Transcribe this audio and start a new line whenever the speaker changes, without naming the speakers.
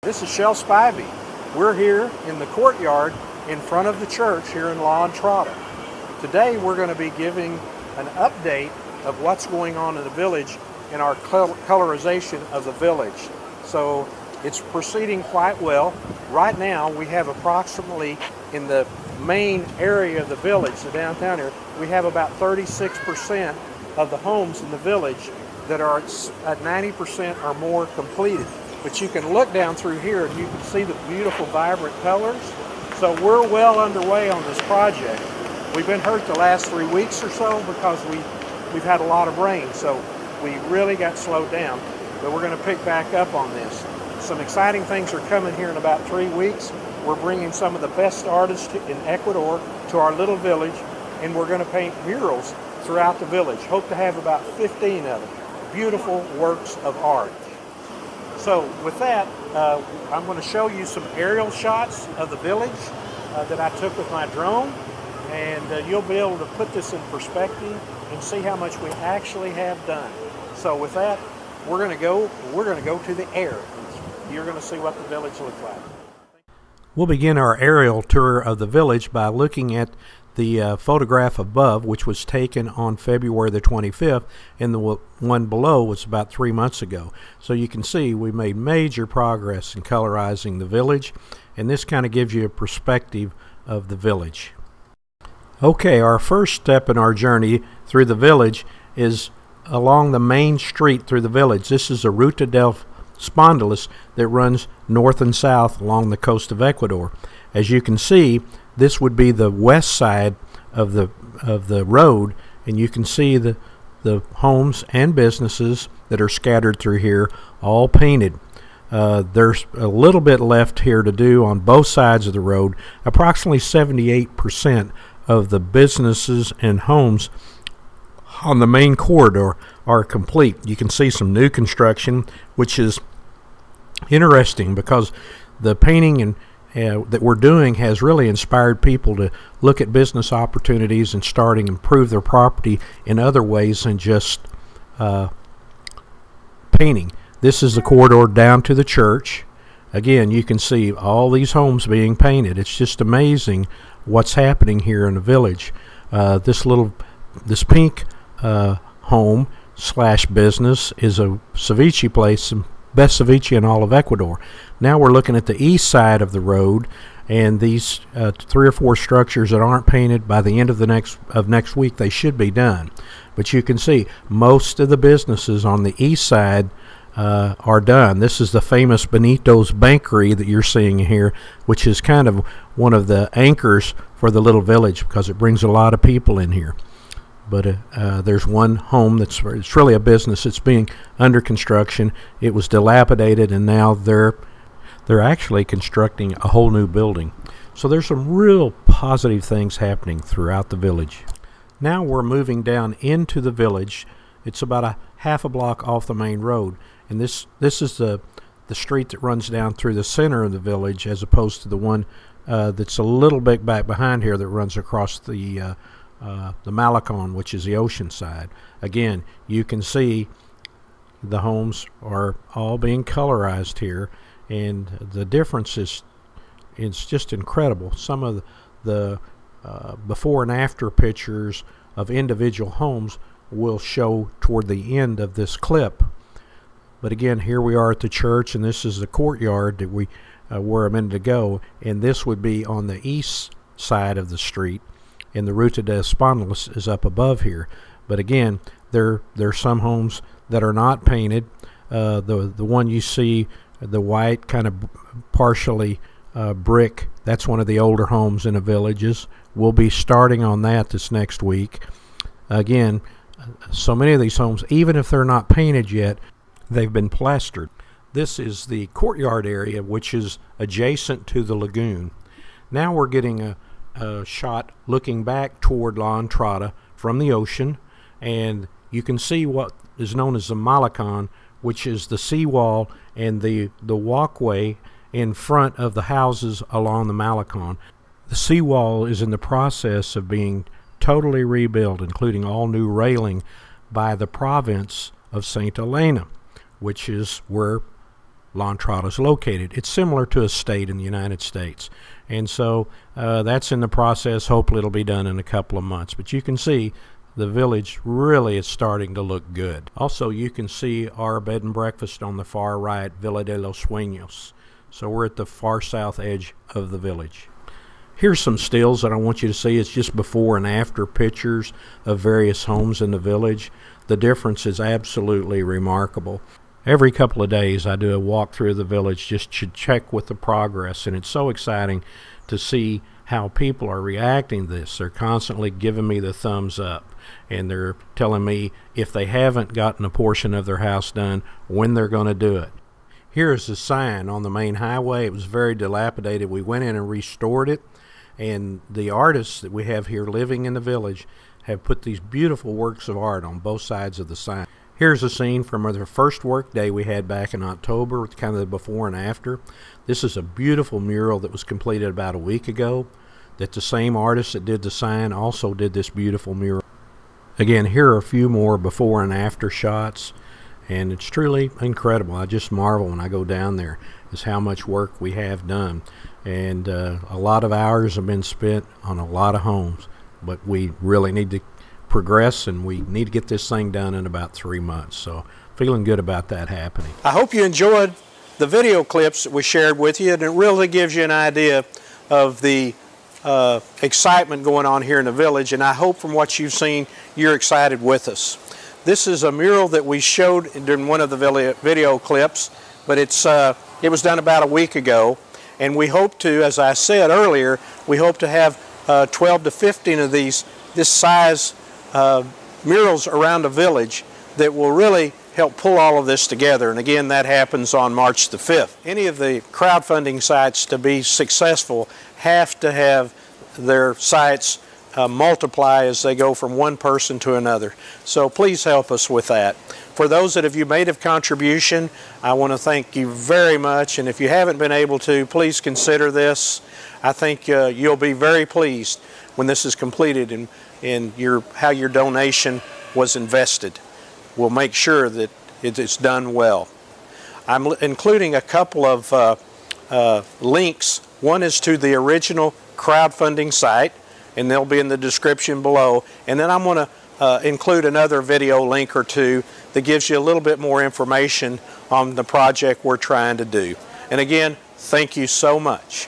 This is Shell Spivey. We're here in the courtyard in front of the church here in Entrada. Today we're going to be giving an update of what's going on in the village in our colorization of the village. So it's proceeding quite well. Right now we have approximately, in the main area of the village, the downtown area, we have about 36% of the homes in the village that are at 90% or more completed. But you can look down through here and you can see the beautiful, vibrant colors. So we're well underway on this project. We've been hurt the last 3 weeks or so because we've had a lot of rain, so we really got slowed down. But we're going to pick back up on this. Some exciting things are coming here in about 3 weeks. We're bringing some of the best artists in Ecuador to our little village, and we're going to paint murals throughout the village. Hope to have about 15 of them. Beautiful works of art. So with that, I'm going to show you some aerial shots of the village that I took with my drone, and you'll be able to put this in perspective and see how much we actually have done. So with that, we're going to go to the air. You're going to see what the village looks like.
We'll begin our aerial tour of the village by looking at the photograph above, which was taken on February the 25th, and the one below was about 3 months ago. So you can see we made major progress in colorizing the village, and this kind of gives you a perspective of the village. Okay, our first step in our journey through the village is along the main street through the village. This is a Ruta del Spondalis that runs north and south along the coast of Ecuador. As you can see, this would be the west side of the road, and you can see the homes and businesses that are scattered through here, all painted. There's a little bit left here to do on both sides of the road. Approximately 78% of the businesses and homes on the main corridor are complete. You can see some new construction, which is interesting because the painting and that we're doing has really inspired people to look at business opportunities and starting to improve their property in other ways than just painting. This is the corridor down to the church. Again, you can see all these homes being painted. It's just amazing what's happening here in the village. This pink home slash business is a ceviche place, best ceviche in all of Ecuador. Now we're looking at the east side of the road, and these 3 or 4 structures that aren't painted, by the end of next week they should be done. But you can see most of the businesses on the east side are done. This is the famous Benito's Bakery that you're seeing here, which is kind of one of the anchors for the little village because it brings a lot of people in here. But there's one home it's really a business. It's being under construction. It was dilapidated, and now they're actually constructing a whole new building. So there's some real positive things happening throughout the village. Now we're moving down into the village. It's about a half a block off the main road, and this is the street that runs down through the center of the village, as opposed to the one that's a little bit back behind here that runs across the Malecon, which is the ocean side. Again, you can see the homes are all being colorized here, and the difference is just incredible. Some of the before and after pictures of individual homes will show toward the end of this clip. But again, here we are at the church, and this is the courtyard that we were a minute ago, and this would be on the east side of the street, and the Ruta del Spondalis is up above here. But again, there's some homes that are not painted. The one you see, the white kind of partially brick, that's one of the older homes in the villages. We'll be starting on that this next week. Again, so many of these homes, even if they're not painted yet, they've been plastered. This is the courtyard area, which is adjacent to the lagoon. Now we're getting a shot looking back toward La Entrada from the ocean, and you can see what is known as the Malecon, which is the seawall and the walkway in front of the houses along the Malecon. The seawall is in the process of being totally rebuilt, including all new railing by the province of St. Helena, which is where La Entrada is located. It's similar to a state in the United States. And so that's in the process. Hopefully it'll be done in a couple of months. But you can see the village really is starting to look good. Also, you can see our bed and breakfast on the far right, Villa de los Sueños. So we're at the far south edge of the village. Here's some stills that I want you to see. It's just before and after pictures of various homes in the village. The difference is absolutely remarkable. Every couple of days I do a walk through the village just to check with the progress, and it's so exciting to see how people are reacting to this. They're constantly giving me the thumbs up, and they're telling me if they haven't gotten a portion of their house done, when they're going to do it. Here's the sign on the main highway. It was very dilapidated. We went in and restored it, and the artists that we have here living in the village have put these beautiful works of art on both sides of the sign. Here's a scene from the first work day we had back in October, kind of the before and after. This is a beautiful mural that was completed about a week ago, that the same artist that did the sign also did this beautiful mural. Again, here are a few more before and after shots, and it's truly incredible. I just marvel when I go down there is how much work we have done. And a lot of hours have been spent on a lot of homes, but we really need to progress, and we need to get this thing done in about 3 months. So feeling good about that happening.
I hope you enjoyed the video clips that we shared with you, and it really gives you an idea of the excitement going on here in the village, and I hope from what you've seen you're excited with us. This is a mural that we showed during one of the video clips, but it was done about a week ago, and we hope to, as I said earlier, we hope to have 12 to 15 of this size murals around the village that will really help pull all of this together. And again, that happens on March the 5th. Any of the crowdfunding sites to be successful have to have their sites multiply as they go from one person to another. So please help us with that. For those that have made a contribution, I want to thank you very much. And if you haven't been able to, please consider this. I think you'll be very pleased when this is completed and how your donation was invested. We'll make sure that it is done well. I'm including a couple of links. One is to the original crowdfunding site, and they'll be in the description below. And then I'm going to include another video link or two that gives you a little bit more information on the project we're trying to do. And again, thank you so much.